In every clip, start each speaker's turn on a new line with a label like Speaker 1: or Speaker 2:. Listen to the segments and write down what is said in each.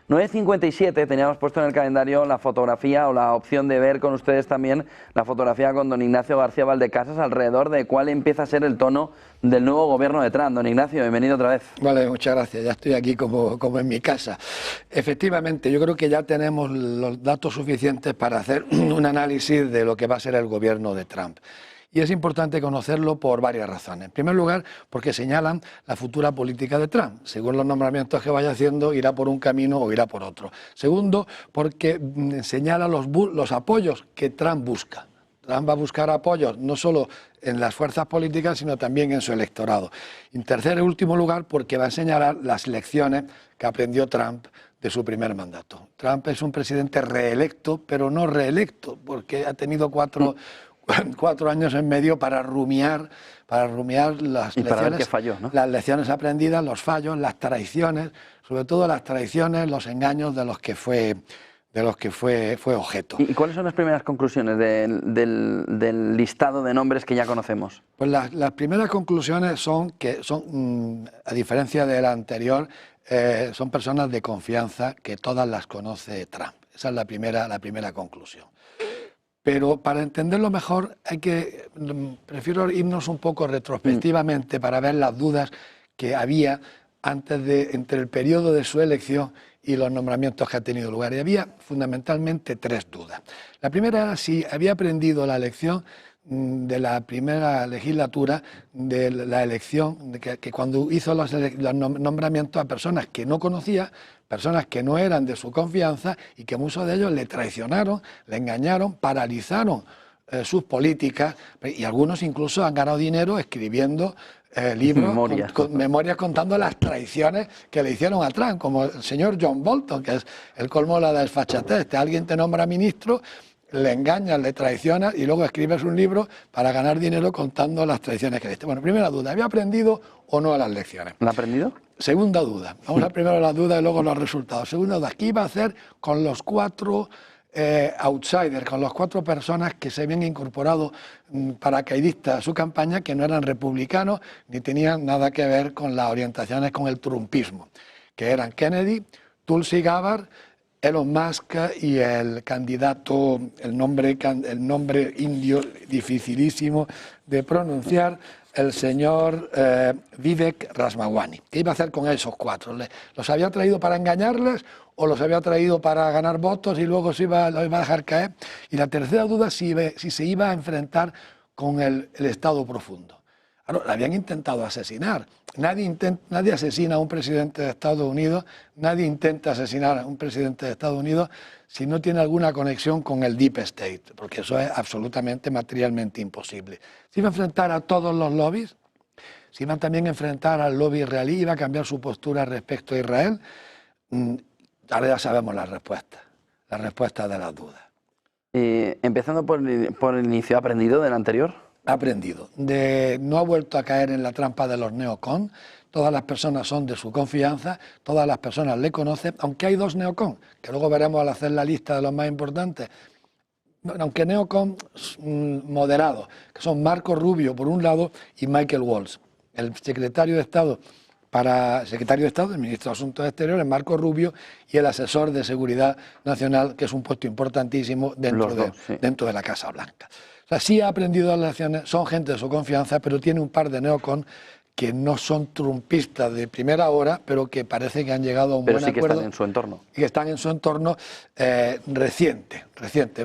Speaker 1: 9:57 teníamos puesto en el calendario la fotografía o la opción de ver con ustedes también la fotografía con don Ignacio García Valdecasas alrededor de cuál empieza a ser el tono del nuevo gobierno de Trump. Don Ignacio, bienvenido otra vez.
Speaker 2: Vale, muchas gracias. Ya estoy aquí como en mi casa. Efectivamente, yo creo que ya tenemos los datos suficientes para hacer un análisis de lo que va a ser el gobierno de Trump. Y es importante conocerlo por varias razones. En primer lugar, porque señalan la futura política de Trump. Según los nombramientos que vaya haciendo, irá por un camino o irá por otro. Segundo, porque señala los apoyos que Trump busca. Trump va a buscar apoyos no solo en las fuerzas políticas, sino también en su electorado. En tercer y último lugar, porque va a señalar las lecciones que aprendió Trump de su primer mandato. Trump es un presidente reelecto, pero no reelecto, porque ha tenido cuatro años en medio para rumiar las lecciones,
Speaker 1: falló, ¿no?
Speaker 2: Las lecciones aprendidas, los fallos, las traiciones, sobre todo las traiciones, los engaños de los que fue objeto.
Speaker 1: ¿Y cuáles son las primeras conclusiones del listado de nombres que ya conocemos?
Speaker 2: Pues las primeras conclusiones son que a diferencia de la anterior, son personas de confianza que todas las conoce Trump. Esa es la primera conclusión. Pero para entenderlo mejor prefiero irnos un poco retrospectivamente para ver las dudas que había entre el periodo de su elección y los nombramientos que ha tenido lugar. Y había fundamentalmente tres dudas. La primera era si había aprendido la lección de la primera legislatura, de la elección, que cuando hizo los nombramientos a personas que no conocía, personas que no eran de su confianza y que muchos de ellos le traicionaron, le engañaron, paralizaron sus políticas, y algunos incluso han ganado dinero escribiendo libros, memorias contando las traiciones que le hicieron a Trump, como el señor John Bolton, que es el colmo de la desfachatez. Alguien te nombra ministro, le engañas, le traicionas y luego escribes un libro para ganar dinero contando las traiciones que le hiciste. Bueno, primera duda, ¿había aprendido o no las lecciones?
Speaker 1: ¿La ha aprendido?
Speaker 2: Segunda duda, vamos a primero las dudas y luego los resultados. Segunda duda, ¿qué iba a hacer con los cuatro outsiders, con las cuatro personas que se habían incorporado paracaidistas a su campaña, que no eran republicanos ni tenían nada que ver con las orientaciones con el trumpismo, que eran Kennedy, Tulsi Gabbard, Elon Musk y el candidato, el nombre indio dificilísimo de pronunciar, el señor Vivek Ramaswamy? ¿Qué iba a hacer con esos cuatro? ¿Los había traído para engañarles o los había traído para ganar votos y luego los iba a dejar caer? Y la tercera duda, si se iba a enfrentar con el Estado profundo. Claro, la habían intentado asesinar. Nadie asesina a un presidente de Estados Unidos, nadie intenta asesinar a un presidente de Estados Unidos si no tiene alguna conexión con el Deep State, porque eso es absolutamente materialmente imposible. Se iba a enfrentar a todos los lobbies, se iban también a enfrentar al lobby israelí, iba a cambiar su postura respecto a Israel. Ahora ya sabemos la respuesta de las dudas.
Speaker 1: Empezando por el inicio, ¿ha aprendido del anterior?
Speaker 2: Ha aprendido. No ha vuelto a caer en la trampa de los neocon. Todas las personas son de su confianza, todas las personas le conocen, aunque hay dos neocon, que luego veremos al hacer la lista de los más importantes. Aunque neocon moderados, que son Marco Rubio por un lado y Michael Waltz. El secretario de Estado del ministro de Asuntos Exteriores, Marco Rubio, y el asesor de Seguridad Nacional, que es un puesto importantísimo dentro de la Casa Blanca. O sea, sí ha aprendido las lecciones, son gente de su confianza, pero tiene un par de neocon que no son trumpistas de primera hora, pero que parece que han llegado a un buen acuerdo.
Speaker 1: Pero sí que están en su entorno.
Speaker 2: Y que están en su entorno reciente.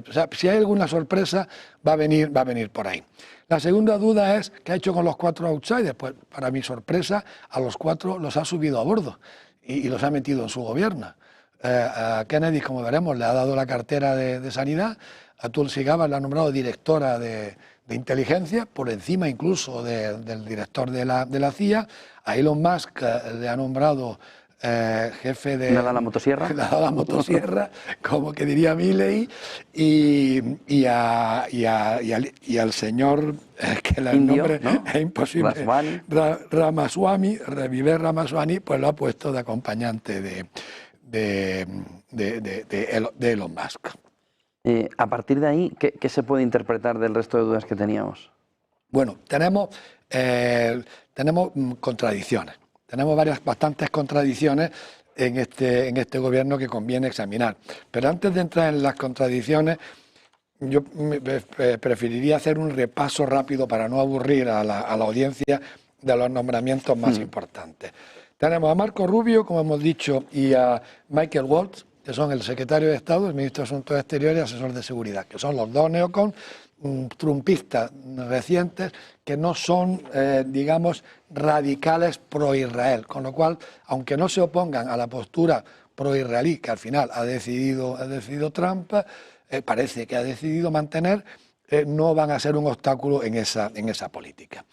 Speaker 2: O sea, si hay alguna sorpresa, va a venir por ahí. La segunda duda es, ¿qué ha hecho con los cuatro outsiders? Pues, para mi sorpresa, a los cuatro los ha subido a bordo y los ha metido en su gobierno. A Kennedy, como veremos, le ha dado la cartera de Sanidad. A Tulsi Gabbard la ha nombrado directora de inteligencia, por encima incluso del director de la CIA. A Elon Musk le ha nombrado jefe de...
Speaker 1: ¿Le ha dado la motosierra?
Speaker 2: Le ha dado la motosierra, como que diría Milley. Y al señor, que el nombre, ¿no?, es imposible, Vivek Ramaswamy, pues lo ha puesto de acompañante de Elon Musk.
Speaker 1: A partir de ahí, ¿qué se puede interpretar del resto de dudas que teníamos?
Speaker 2: Bueno, tenemos contradicciones. Tenemos bastantes contradicciones en este gobierno que conviene examinar. Pero antes de entrar en las contradicciones, yo preferiría hacer un repaso rápido para no aburrir a la audiencia de los nombramientos más importantes. Tenemos a Marco Rubio, como hemos dicho, y a Michael Waltz, que son el secretario de Estado, el ministro de Asuntos Exteriores y asesor de seguridad, que son los dos neocons trumpistas recientes que no son, digamos, radicales pro-Israel, con lo cual, aunque no se opongan a la postura pro-israelí que al final ha decidido Trump, parece que ha decidido mantener, no van a ser un obstáculo en esa política.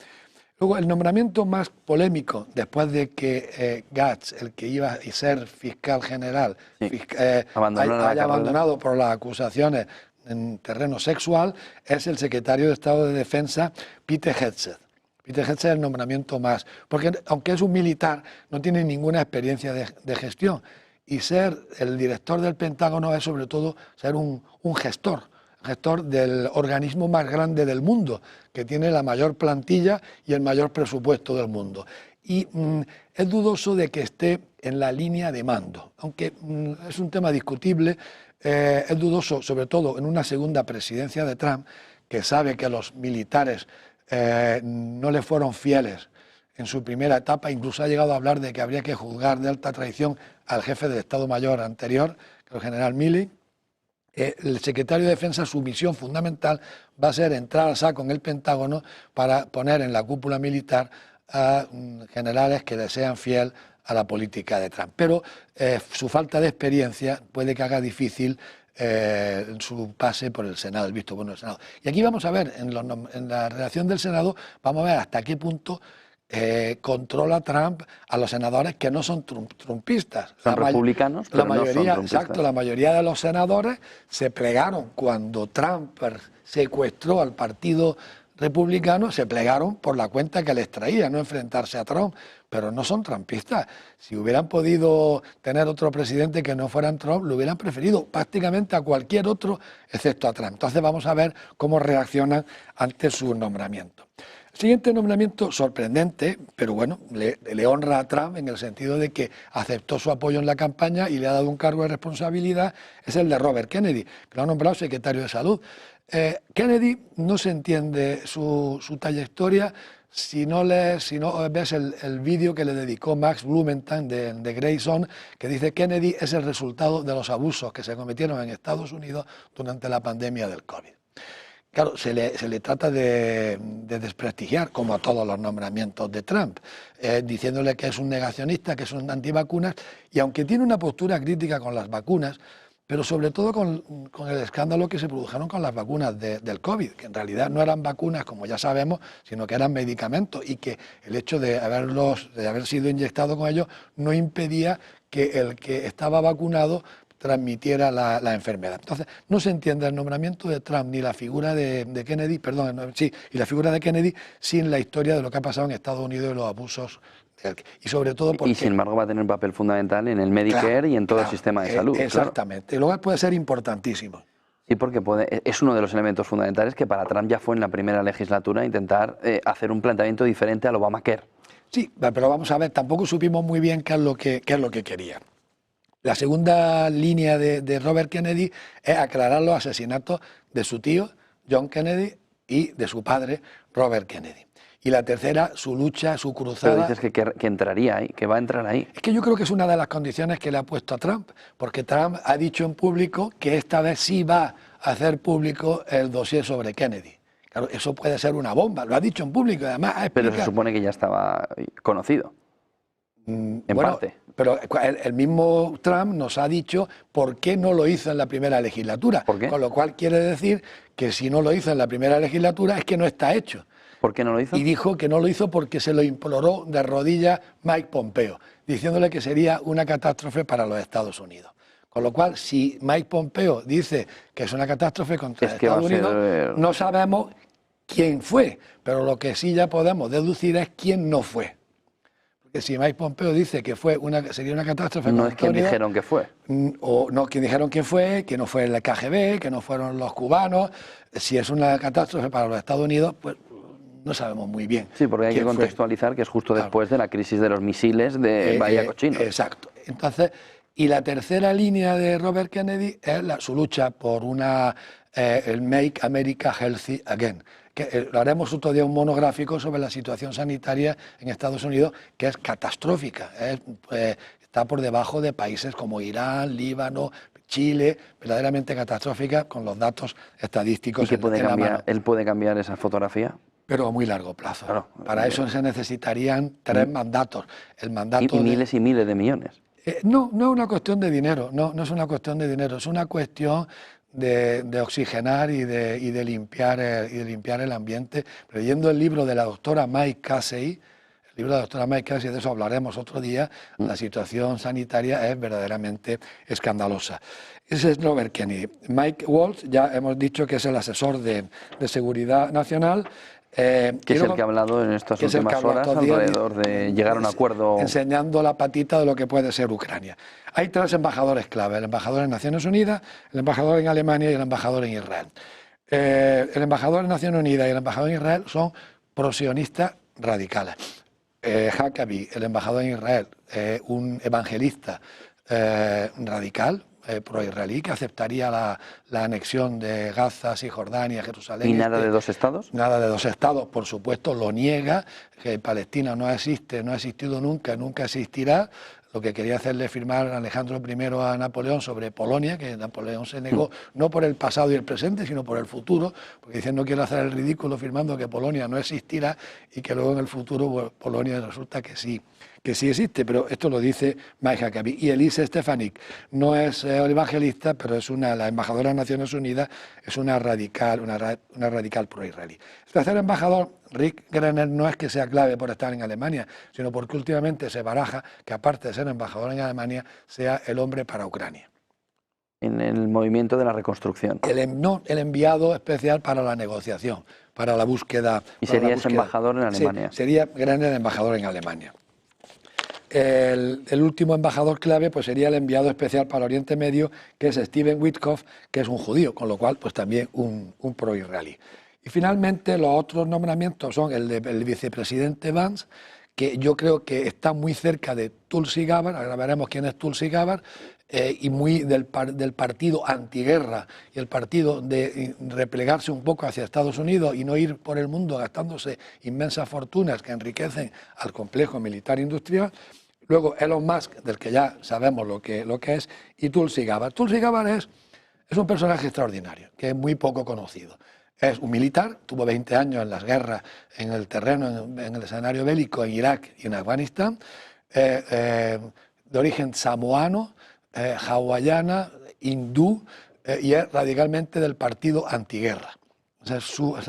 Speaker 2: Luego, el nombramiento más polémico, después de que Gantz, el que iba a ser fiscal general, haya abandonado por las acusaciones en terreno sexual, es el secretario de Estado de Defensa, Pete Hegseth. Pete Hegseth es el nombramiento más, porque aunque es un militar, no tiene ninguna experiencia de gestión. Y ser el director del Pentágono es sobre todo ser un gestor del organismo más grande del mundo, que tiene la mayor plantilla y el mayor presupuesto del mundo. Y es dudoso de que esté en la línea de mando, aunque es un tema discutible, es dudoso sobre todo en una segunda presidencia de Trump, que sabe que los militares no le fueron fieles en su primera etapa, incluso ha llegado a hablar de que habría que juzgar de alta traición al jefe del Estado Mayor anterior, el general Milley. El secretario de Defensa, su misión fundamental va a ser entrar a saco en el Pentágono para poner en la cúpula militar a generales que le sean fiel a la política de Trump. Pero su falta de experiencia puede que haga difícil su pase por el Senado, el visto bueno del Senado. Y aquí vamos a ver, en la redacción del Senado, vamos a ver hasta qué punto controla Trump a los senadores que no son trumpistas.
Speaker 1: Son republicanos, pero no son trumpistas.
Speaker 2: Exacto, la mayoría de los senadores se plegaron cuando Trump secuestró al partido republicano, se plegaron por la cuenta que les traía, no enfrentarse a Trump, pero no son trumpistas. Si hubieran podido tener otro presidente que no fuera Trump, lo hubieran preferido prácticamente a cualquier otro, excepto a Trump. Entonces vamos a ver cómo reaccionan ante su nombramiento. El siguiente nombramiento, sorprendente, pero bueno, le honra a Trump en el sentido de que aceptó su apoyo en la campaña y le ha dado un cargo de responsabilidad, es el de Robert Kennedy, que lo ha nombrado secretario de Salud. Kennedy no se entiende su trayectoria si no ves el vídeo que le dedicó Max Blumenthal de Grayson, que dice que Kennedy es el resultado de los abusos que se cometieron en Estados Unidos durante la pandemia del COVID. Claro, se le trata de desprestigiar, como a todos los nombramientos de Trump, diciéndole que es un negacionista, que es un antivacunas, y aunque tiene una postura crítica con las vacunas, pero sobre todo con el escándalo que se produjeron con las vacunas del COVID, que en realidad no eran vacunas, como ya sabemos, sino que eran medicamentos, y que el hecho de haber sido inyectado con ellos no impedía que el que estaba vacunado transmitiera la enfermedad. Entonces, no se entiende el nombramiento de Trump ni la figura de Kennedy, y la figura de Kennedy sin la historia de lo que ha pasado en Estados Unidos y los abusos. Y sobre todo porque...
Speaker 1: Y sin embargo va a tener un papel fundamental en el Medicare y en todo el sistema de salud.
Speaker 2: Exactamente. Claro. Luego puede ser importantísimo.
Speaker 1: Sí, porque es uno de los elementos fundamentales que para Trump ya fue en la primera legislatura intentar hacer un planteamiento diferente al Obamacare.
Speaker 2: Sí, pero vamos a ver, tampoco supimos muy bien qué es lo que quería. La segunda línea de Robert Kennedy es aclarar los asesinatos de su tío, John Kennedy, y de su padre, Robert Kennedy. Y la tercera, su lucha, su cruzada...
Speaker 1: Pero dices que entraría ahí, que va a entrar ahí.
Speaker 2: Es que yo creo que es una de las condiciones que le ha puesto a Trump, porque Trump ha dicho en público que esta vez sí va a hacer público el dossier sobre Kennedy. Claro, eso puede ser una bomba, lo ha dicho en público, y además ha explicado...
Speaker 1: Pero se supone que ya estaba conocido. En parte.
Speaker 2: Pero el mismo Trump nos ha dicho por qué no lo hizo en la primera legislatura.
Speaker 1: ¿Por qué?
Speaker 2: Con lo cual quiere decir que si no lo hizo en la primera legislatura es que no está hecho.
Speaker 1: ¿Por qué no lo hizo?
Speaker 2: Y dijo que no lo hizo porque se lo imploró de rodillas Mike Pompeo, diciéndole que sería una catástrofe para los Estados Unidos. Con lo cual, si Mike Pompeo dice que es una catástrofe contra Estados Unidos, no sabemos quién fue, pero lo que sí ya podemos deducir es quién no fue. Porque si Mike Pompeo dice que sería una catástrofe...
Speaker 1: No es quien dijeron que fue.
Speaker 2: O no, quien dijeron que no fue el KGB, que no fueron los cubanos. Si es una catástrofe para los Estados Unidos, pues no sabemos muy bien.
Speaker 1: Sí, porque hay que contextualizar que es justo después de la crisis de los misiles de Bahía Cochino.
Speaker 2: Exacto. Entonces, y la tercera línea de Robert Kennedy es su lucha por el Make America Healthy Again. Que lo haremos otro día un monográfico sobre la situación sanitaria en Estados Unidos, que es catastrófica. Está por debajo de países como Irán, Líbano, Chile, verdaderamente catastrófica con los datos estadísticos.
Speaker 1: ¿Y que él puede cambiar esa fotografía?
Speaker 2: Pero a muy largo plazo.
Speaker 1: Claro,
Speaker 2: para eso se necesitarían 3 mandatos. El mandato
Speaker 1: y miles y miles de millones.
Speaker 2: No es una cuestión de dinero, no es una cuestión de dinero, es una cuestión de oxigenar y de limpiar el ambiente. Leyendo el libro de la doctora Mike Casey, de eso hablaremos otro día, la situación sanitaria es verdaderamente escandalosa. Ese es Robert Kennedy. Mike Waltz, ya hemos dicho que es el asesor de Seguridad Nacional.
Speaker 1: Que es el que ha hablado en estas últimas horas alrededor de llegar a un acuerdo.
Speaker 2: Enseñando la patita de lo que puede ser Ucrania. Hay 3 embajadores clave, el embajador en Naciones Unidas, el embajador en Alemania y el embajador en Israel. El embajador en Naciones Unidas y el embajador en Israel son prosionistas radicales. Huckabee, el embajador en Israel, un evangelista radical, pro-israelí, que aceptaría la anexión de Gaza, Cisjordania, Jerusalén.
Speaker 1: ¿Y nada de 2 estados?
Speaker 2: Nada de 2 estados, por supuesto, lo niega, que Palestina no existe, no ha existido nunca, nunca existirá. Lo que quería hacerle firmar Alejandro I a Napoleón sobre Polonia, que Napoleón se negó, no por el pasado y el presente, sino por el futuro, porque dicen no quiero hacer el ridículo firmando que Polonia no existirá y que luego en el futuro pues, Polonia resulta que sí existe, pero esto lo dice Mike Huckabee. Y Elise Stefanik no es evangelista, pero es la embajadora de Naciones Unidas, es una radical pro-israelí. El tercer embajador, Rick Grenner, no es que sea clave por estar en Alemania, sino porque últimamente se baraja que aparte de ser embajador en Alemania, sea el hombre para Ucrania.
Speaker 1: En el movimiento de la reconstrucción.
Speaker 2: El enviado especial para la negociación, para la búsqueda.
Speaker 1: ¿Y sería ese embajador en Alemania?
Speaker 2: Sí, sería Grenner embajador en Alemania. El último embajador clave pues sería el enviado especial para Oriente Medio, que es Steven Witkoff, que es un judío, con lo cual pues también un pro-israelí. Y finalmente los otros nombramientos son el del vicepresidente Vance, que yo creo que está muy cerca de Tulsi Gabbard, ahora veremos quién es Tulsi Gabbard, y muy del partido antiguerra y el partido de replegarse un poco hacia Estados Unidos y no ir por el mundo gastándose inmensas fortunas que enriquecen al complejo militar industrial. Luego Elon Musk, del que ya sabemos lo que es, y Tulsi Gabbard. Tulsi Gabbard es un personaje extraordinario, que es muy poco conocido. Es un militar, tuvo 20 años en las guerras, en el terreno, en el escenario bélico en Irak y en Afganistán, de origen samoano, hawaiana, hindú, y es radicalmente del partido antiguerra. Esa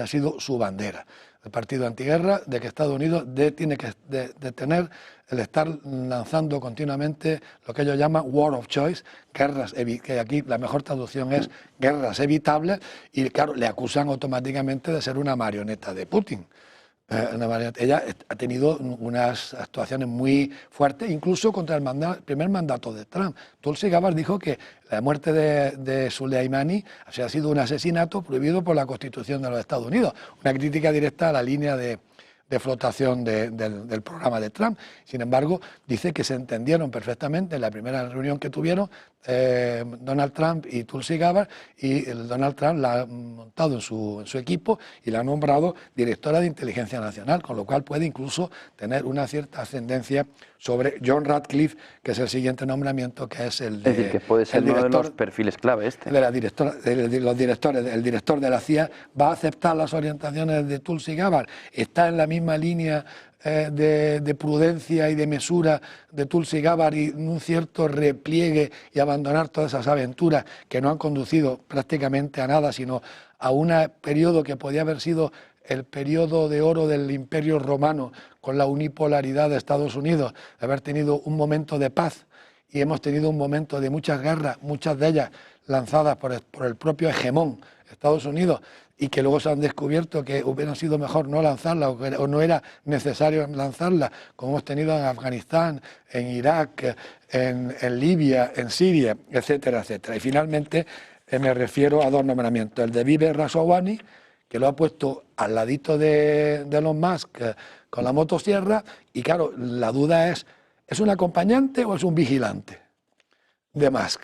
Speaker 2: ha sido su bandera. El partido antiguerra, de que Estados Unidos tiene que tener el estar lanzando continuamente lo que ellos llaman war of choice, guerras, que aquí la mejor traducción es guerras evitables, y claro, le acusan automáticamente de ser una marioneta de Putin. Ella ha tenido unas actuaciones muy fuertes, incluso contra el primer mandato de Trump. Tulsi Gabbard dijo que la muerte de Soleimani ha sido un asesinato prohibido por la Constitución de los Estados Unidos, una crítica directa a la línea de flotación del programa de Trump. Sin embargo, dice que se entendieron perfectamente en la primera reunión que tuvieron Donald Trump y Tulsi Gabbard, y Donald Trump la ha montado en su equipo y la ha nombrado directora de Inteligencia Nacional, con lo cual puede incluso tener una cierta ascendencia sobre John Ratcliffe, que es el siguiente nombramiento, que es el de...
Speaker 1: Es decir, que puede ser uno de los perfiles clave este.
Speaker 2: El director de la CIA va a aceptar las orientaciones de Tulsi Gabbard, está en la misma línea de prudencia y de mesura de Tulsi Gabbard y un cierto repliegue y abandonar todas esas aventuras que no han conducido prácticamente a nada, sino a un periodo que podía haber sido el periodo de oro del Imperio Romano con la unipolaridad de Estados Unidos, de haber tenido un momento de paz, y hemos tenido un momento de muchas guerras, muchas de ellas lanzadas por el propio hegemón, Estados Unidos, y que luego se han descubierto que hubiera sido mejor no lanzarla o no era necesario lanzarla, como hemos tenido en Afganistán, en Irak, en Libia, en Siria, etcétera, etcétera. Y finalmente me refiero a 2 nombramientos, el de Bibi Rasohwani, que lo ha puesto al ladito de Elon Musk con la motosierra, y claro, la duda ¿es un acompañante o es un vigilante de Musk?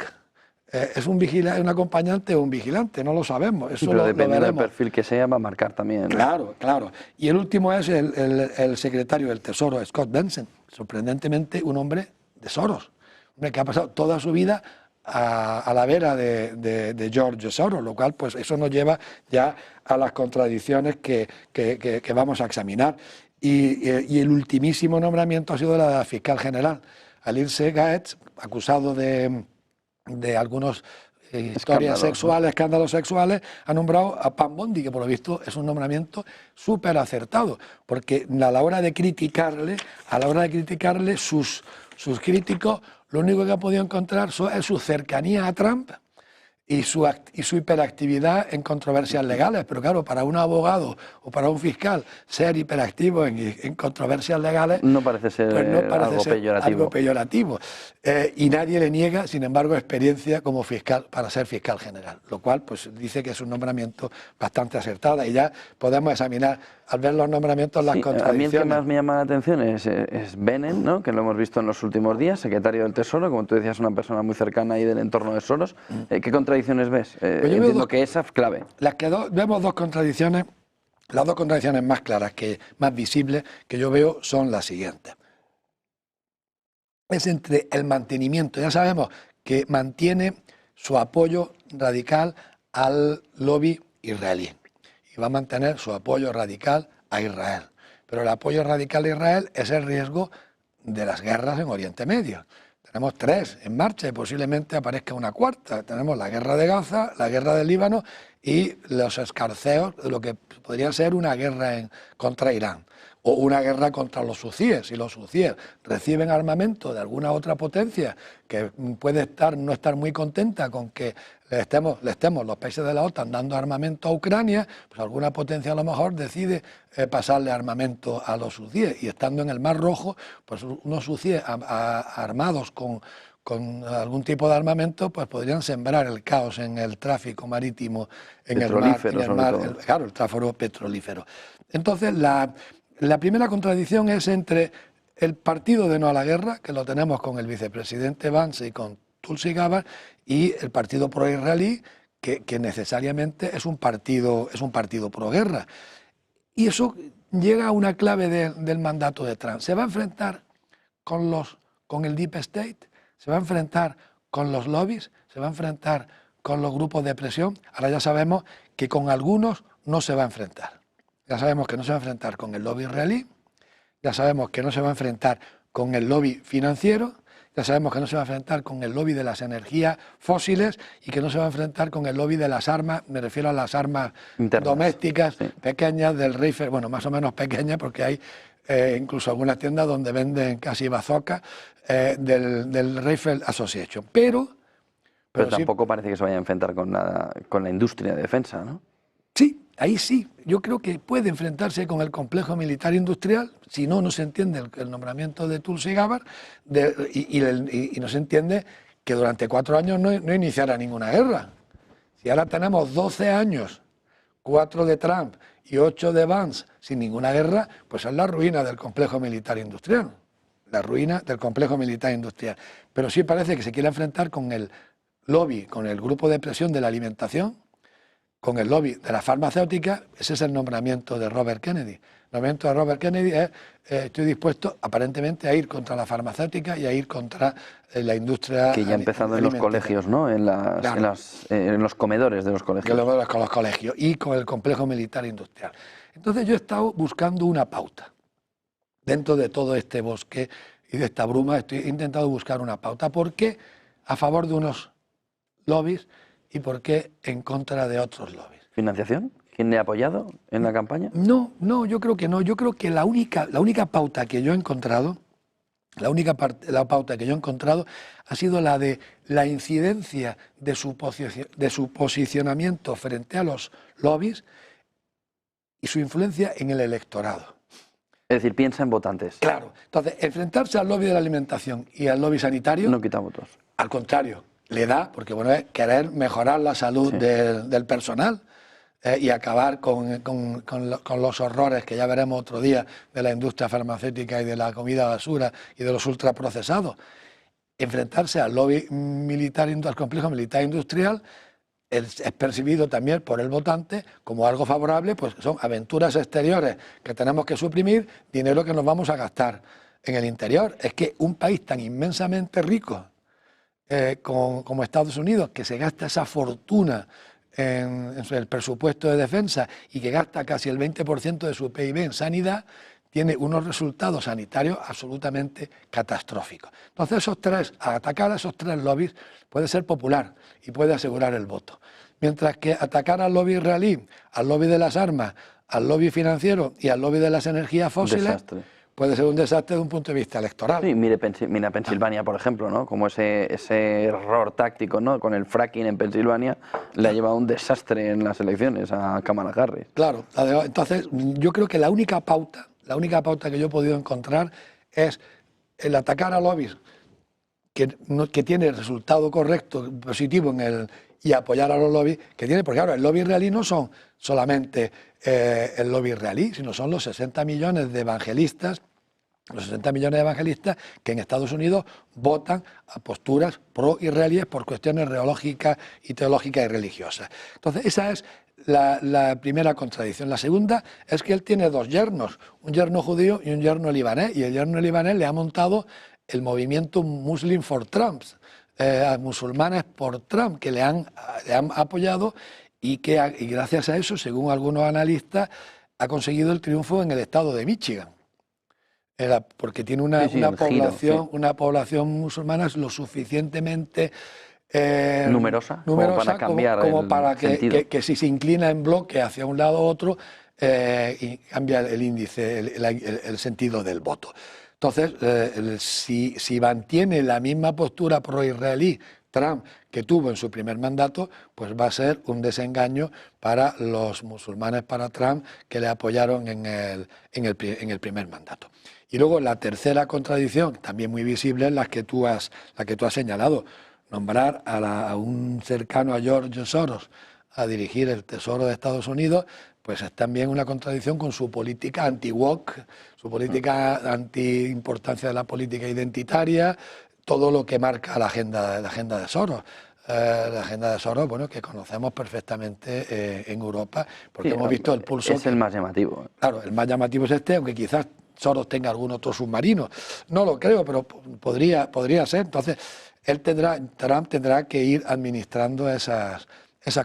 Speaker 2: ¿Es un acompañante o un vigilante? No lo sabemos, eso
Speaker 1: Sí, pero
Speaker 2: lo
Speaker 1: dependiendo del
Speaker 2: veremos.
Speaker 1: perfil que sea, va a marcar también.
Speaker 2: Claro, claro. Y el último es el secretario del Tesoro, Scott Bessent, sorprendentemente un hombre de Soros, un hombre que ha pasado toda su vida a la vera de George Soros, lo cual pues eso nos lleva ya a las contradicciones que vamos a examinar. Y el ultimísimo nombramiento ha sido la fiscal general, Alice Gaetz, acusado de algunos historias sexuales, escándalos sexuales, ha nombrado a Pam Bondi, que por lo visto es un nombramiento súper acertado, porque a la hora de criticarle, sus críticos, lo único que han podido encontrar es su cercanía a Trump y su hiperactividad en controversias legales. Pero claro, para un abogado o para un fiscal ser hiperactivo en controversias legales
Speaker 1: no parece ser,
Speaker 2: pues no parece
Speaker 1: algo
Speaker 2: ser
Speaker 1: peyorativo.
Speaker 2: algo peyorativo. Y nadie le niega, sin embargo, experiencia como fiscal para ser fiscal general, lo cual pues dice que es un nombramiento bastante acertado, y ya podemos examinar, al ver los nombramientos, las contradicciones.
Speaker 1: A mí el que más me llama la atención es Bennett, ¿no?, que lo hemos visto en los últimos días, secretario del Tesoro, como tú decías, una persona muy cercana ahí del entorno de Soros. ¿Qué contradicciones ves?
Speaker 2: Pues
Speaker 1: entiendo que esa es clave.
Speaker 2: Vemos dos contradicciones. Las dos contradicciones más claras, más visibles, que yo veo son las siguientes. Es entre el mantenimiento, ya sabemos que mantiene su apoyo radical al lobby israelí y va a mantener su apoyo radical a Israel. Pero el apoyo radical a Israel es el riesgo de las guerras en Oriente Medio. Tenemos 3 en marcha y posiblemente aparezca una cuarta. Tenemos la guerra de Gaza, la guerra del Líbano y los escarceos de lo que podría ser una guerra contra Irán o una guerra contra los hutíes. Si los hutíes reciben armamento de alguna otra potencia que puede no estar muy contenta con que le estemos los países de la OTAN dando armamento a Ucrania, pues alguna potencia a lo mejor decide pasarle armamento a los hutíes, y estando en el Mar Rojo, pues unos hutíes armados con algún tipo de armamento, pues podrían sembrar el caos en el tráfico marítimo, en el mar, claro, el tráfico petrolífero. Entonces, la primera contradicción es entre el partido de no a la guerra, que lo tenemos con el vicepresidente Vance y con Tulsi Gabbard, y el partido pro-israelí, que necesariamente es un partido pro-guerra. Y eso llega a una clave del mandato de Trump. Se va a enfrentar con el Deep State, se va a enfrentar con los lobbies, se va a enfrentar con los grupos de presión. Ahora ya sabemos que con algunos no se va a enfrentar. Ya sabemos que no se va a enfrentar con el lobby israelí, ya sabemos que no se va a enfrentar con el lobby financiero, ya sabemos que no se va a enfrentar con el lobby de las energías fósiles y que no se va a enfrentar con el lobby de las armas, me refiero a las armas internas, domésticas, sí, pequeñas, del rifle, bueno, más o menos pequeñas, porque hay incluso algunas tiendas donde venden casi bazookas del Rifle Association. Pero
Speaker 1: tampoco parece que se vaya a enfrentar con la industria de defensa, ¿no?
Speaker 2: Sí, ahí sí. Yo creo que puede enfrentarse con el complejo militar industrial, si no se entiende el nombramiento de Tulsi Gabbard, y no se entiende que durante 4 años no iniciara ninguna guerra. Si ahora tenemos 12 años, 4 de Trump y 8 de Vance sin ninguna guerra, pues es la ruina del complejo militar industrial. La ruina del complejo militar industrial. Pero sí parece que se quiere enfrentar con el lobby, con el grupo de presión de la alimentación, con el lobby de la farmacéutica. Ese es el nombramiento de Robert Kennedy. El nombramiento de Robert Kennedy es, estoy dispuesto aparentemente a ir contra la farmacéutica y a ir contra la industria.
Speaker 1: Que ya empezando en los colegios, ¿no? En los comedores de los colegios.
Speaker 2: Con los colegios y con el complejo militar industrial. Entonces yo he estado buscando una pauta. Dentro de todo este bosque y de esta bruma he intentado buscar una pauta. ¿Por qué a favor de unos lobbies y por qué en contra de otros lobbies?
Speaker 1: ¿Financiación? ¿Quién le ha apoyado en la campaña?
Speaker 2: No, yo creo que no. Yo creo que la única pauta que yo he encontrado, la pauta que yo he encontrado ha sido la de la incidencia de su posicionamiento frente a los lobbies y su influencia en el electorado.
Speaker 1: Es decir, piensa en votantes.
Speaker 2: Claro. Entonces, enfrentarse al lobby de la alimentación y al lobby sanitario...
Speaker 1: No quita votos.
Speaker 2: Al contrario, le da, porque bueno, es querer mejorar la salud del personal. y acabar con los horrores que ya veremos otro día de la industria farmacéutica y de la comida basura y de los ultraprocesados. Enfrentarse al lobby militar, al complejo militar industrial, es percibido también por el votante como algo favorable, pues son aventuras exteriores que tenemos que suprimir, dinero que nos vamos a gastar en el interior. Es que un país tan inmensamente rico como Estados Unidos, que se gasta esa fortuna en el presupuesto de defensa y que gasta casi el 20% de su PIB en sanidad, tiene unos resultados sanitarios absolutamente catastróficos. Entonces, atacar a esos tres lobbies puede ser popular y puede asegurar el voto. Mientras que atacar al lobby israelí, al lobby de las armas, al lobby financiero y al lobby de las energías fósiles, puede ser un desastre desde un punto de vista electoral.
Speaker 1: Sí, mira Pensilvania, por ejemplo, ¿no? Como ese error táctico, ¿no? Con el fracking en Pensilvania le ha llevado a un desastre en las elecciones a Kamala Harris.
Speaker 2: Claro, entonces yo creo que la única pauta que yo he podido encontrar es el atacar a lobbies que tiene el resultado correcto, positivo y apoyar a los lobbies que tiene, porque claro, el lobby israelí no son solamente el lobby israelí, sino son los 60 millones de evangelistas, que en Estados Unidos votan a posturas pro-israelíes por cuestiones teológicas y religiosas. Entonces, esa es la primera contradicción. La segunda es que él tiene dos yernos, un yerno judío y un yerno libanés, y el yerno libanés le ha montado el movimiento Muslim for Trump, musulmanes por Trump, que le han apoyado y gracias a eso, según algunos analistas, ha conseguido el triunfo en el estado de Michigan. Porque tiene una población musulmana lo suficientemente
Speaker 1: numerosa como para cambiar
Speaker 2: para que si se inclina en bloque hacia un lado u otro, y cambia el índice, el sentido del voto. Entonces, si mantiene la misma postura pro-israelí Trump que tuvo en su primer mandato, pues va a ser un desengaño para los musulmanes, para Trump, que le apoyaron en el primer mandato. Y luego la tercera contradicción, también muy visible, es la que tú has señalado. Nombrar a un cercano a George Soros a dirigir el Tesoro de Estados Unidos, pues es también una contradicción con su política anti-woke, su política anti-importancia de la política identitaria, todo lo que marca la agenda de Soros. La agenda de Soros, bueno, que conocemos perfectamente en Europa, porque hemos visto el pulso.
Speaker 1: Es el más llamativo.
Speaker 2: Claro, el más llamativo es este, aunque quizás Soros tenga algún otro submarino. No lo creo, pero podría ser. Entonces, Trump tendrá que ir administrando esas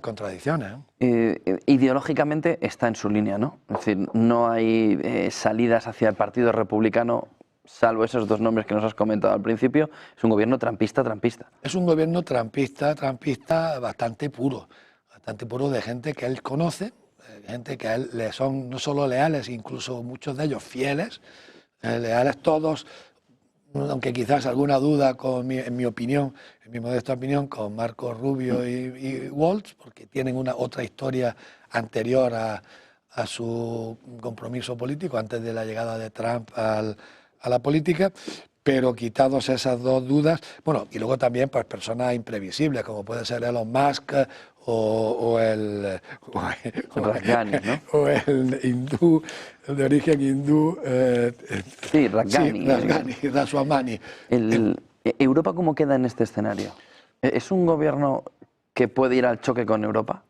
Speaker 2: contradicciones.
Speaker 1: Ideológicamente está en su línea, ¿no? Es decir, no hay salidas hacia el Partido Republicano, salvo esos dos nombres que nos has comentado al principio. Es un gobierno trampista.
Speaker 2: Es un gobierno trampista bastante puro de gente que él conoce, gente que a él le son no solo leales, incluso muchos de ellos fieles, leales todos, aunque quizás alguna duda en mi modesta opinión, con Marco Rubio y Waltz, porque tienen otra historia anterior a su compromiso político, antes de la llegada de Trump a la política, pero quitados esas dos dudas, bueno, y luego también pues personas imprevisibles, como puede ser Elon Musk o el
Speaker 1: Rouhani, ¿no?
Speaker 2: O el hindú, el de origen hindú, Ramaswamy.
Speaker 1: ¿Europa cómo queda en este escenario? ¿Es un gobierno que puede ir al choque con Europa?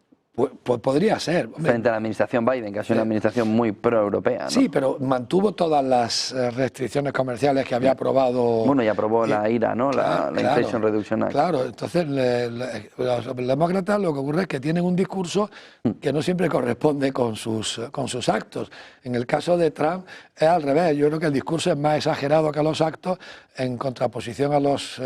Speaker 2: Pues podría ser.
Speaker 1: Frente a la administración Biden, que ha sido una administración muy pro-europea, ¿no?
Speaker 2: Sí, pero mantuvo todas las restricciones comerciales que había aprobado.
Speaker 1: Bueno, y aprobó la IRA, ¿no? La Inflation Reduction Act.
Speaker 2: Claro, entonces los demócratas lo que ocurre es que tienen un discurso que no siempre corresponde con sus actos. En el caso de Trump es al revés. Yo creo que el discurso es más exagerado que los actos, en contraposición a los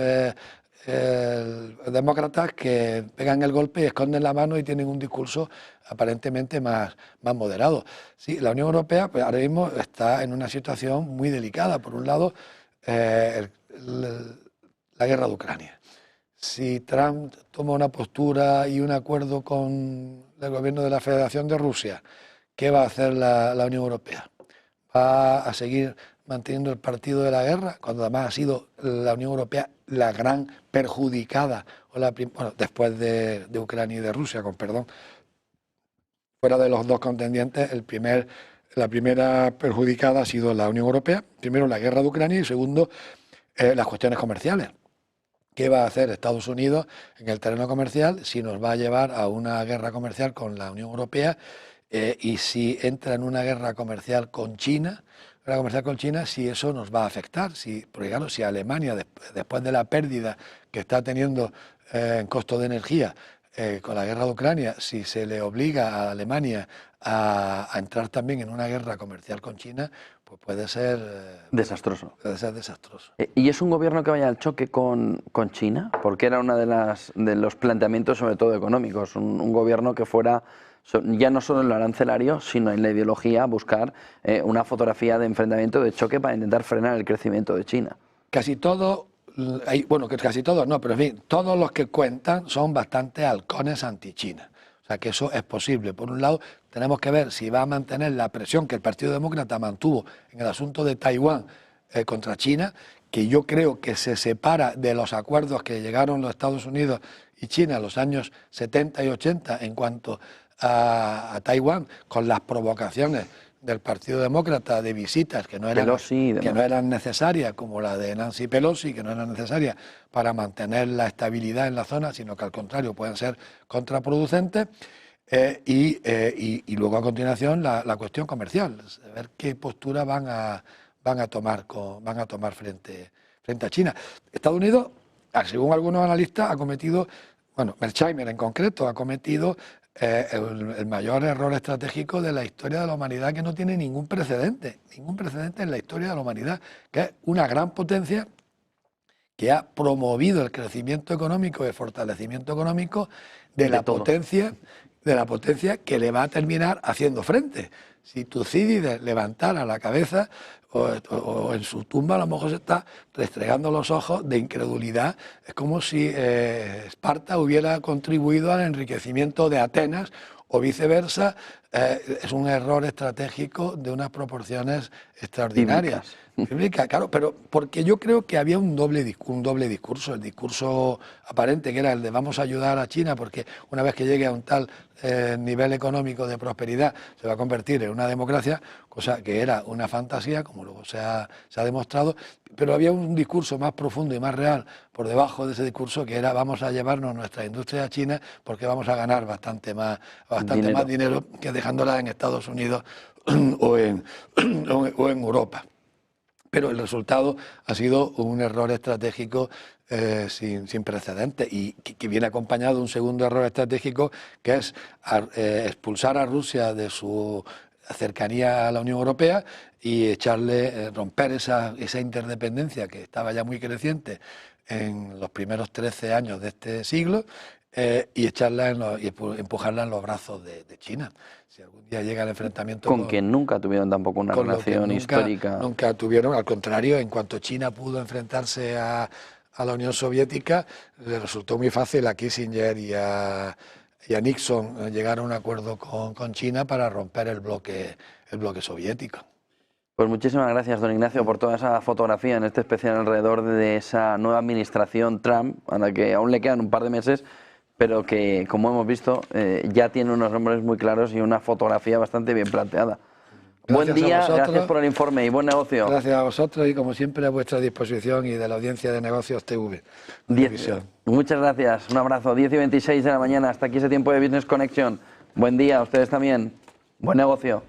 Speaker 2: demócratas que pegan el golpe y esconden la mano y tienen un discurso aparentemente más moderado. Sí, la Unión Europea pues, ahora mismo está en una situación muy delicada. Por un lado, la guerra de Ucrania. Si Trump toma una postura y un acuerdo con el gobierno de la Federación de Rusia, ¿qué va a hacer la Unión Europea? ¿Va a seguir manteniendo el partido de la guerra, cuando además ha sido la Unión Europea la gran perjudicada, después de Ucrania y de Rusia, con perdón, Fuera de los dos contendientes, la primera perjudicada ha sido la Unión Europea. Primero, la guerra de Ucrania y segundo, las cuestiones comerciales. ¿Qué va a hacer Estados Unidos en el terreno comercial si nos va a llevar a una guerra comercial con la Unión Europea y si entra en una guerra comercial con China? Si eso nos va a afectar, porque claro, si Alemania, después de la pérdida que está teniendo en costo de energía con la guerra de Ucrania, si se le obliga a Alemania a entrar también en una guerra comercial con China, pues puede ser
Speaker 1: desastroso.
Speaker 2: Puede ser desastroso.
Speaker 1: ¿Y es un gobierno que vaya al choque con China? Porque era uno de los planteamientos, sobre todo económicos, un gobierno que fuera ya no solo en lo arancelario, sino en la ideología, buscar una fotografía de enfrentamiento, de choque, para intentar frenar el crecimiento de China.
Speaker 2: Casi todo, bueno, que casi todos no, pero en fin, todos los que cuentan son bastante halcones anti-China. O sea que eso es posible. Por un lado, tenemos que ver si va a mantener la presión que el Partido Demócrata mantuvo en el asunto de Taiwán contra China, que yo creo que se separa de los acuerdos que llegaron los Estados Unidos y China en los años 70 y 80 en cuanto a Taiwán, con las provocaciones del Partido Demócrata de visitas que no eran necesarias, como la de Nancy Pelosi, que no eran necesarias para mantener la estabilidad en la zona, sino que al contrario pueden ser contraproducentes, y luego a continuación la cuestión comercial, ver qué postura van a tomar frente a China. Estados Unidos, según algunos analistas, ha cometido, bueno, Mersheimer en concreto, ha cometido el mayor error estratégico de la historia de la humanidad, que no tiene ningún precedente en la historia de la humanidad, que es una gran potencia que ha promovido el crecimiento económico y el fortalecimiento económico de la potencia que le va a terminar haciendo frente. Si Tucídides levantara la cabeza o en su tumba, a lo mejor se está restregando los ojos de incredulidad. Es como si Esparta hubiera contribuido al enriquecimiento de Atenas o viceversa. Es un error estratégico de unas proporciones extraordinarias. Claro, pero porque yo creo que había un doble discurso. El discurso aparente, que era el de vamos a ayudar a China porque una vez que llegue a un tal nivel económico de prosperidad se va a convertir en una democracia, cosa que era una fantasía, como luego se ha demostrado, pero había un discurso más profundo y más real por debajo de ese discurso, que era vamos a llevarnos nuestra industria a China porque vamos a ganar bastante más dinero que dejándola en Estados Unidos o en Europa. Pero el resultado ha sido un error estratégico sin precedentes, y que viene acompañado de un segundo error estratégico, que es expulsar a Rusia de su cercanía a la Unión Europea y romper esa interdependencia que estaba ya muy creciente en los primeros 13 años de este siglo, y empujarla en los brazos de China. Si algún día llega el enfrentamiento
Speaker 1: con quien nunca tuvieron tampoco una relación histórica.
Speaker 2: Nunca tuvieron, al contrario, en cuanto China pudo enfrentarse a la Unión Soviética, le resultó muy fácil a Kissinger y a Nixon llegar a un acuerdo con China para romper el bloque soviético.
Speaker 1: Pues muchísimas gracias, don Ignacio, por toda esa fotografía, en este especial alrededor de esa nueva administración Trump, a la que aún le quedan un par de meses, pero que, como hemos visto, ya tiene unos nombres muy claros y una fotografía bastante bien planteada. Buen día, gracias por el informe y buen negocio.
Speaker 2: Gracias a vosotros y, como siempre, a vuestra disposición y de la audiencia de Negocios TV.
Speaker 1: Muchas gracias, un abrazo. 10:26 de la mañana, hasta aquí ese tiempo de Business Connection. Buen día a ustedes también. Buen negocio.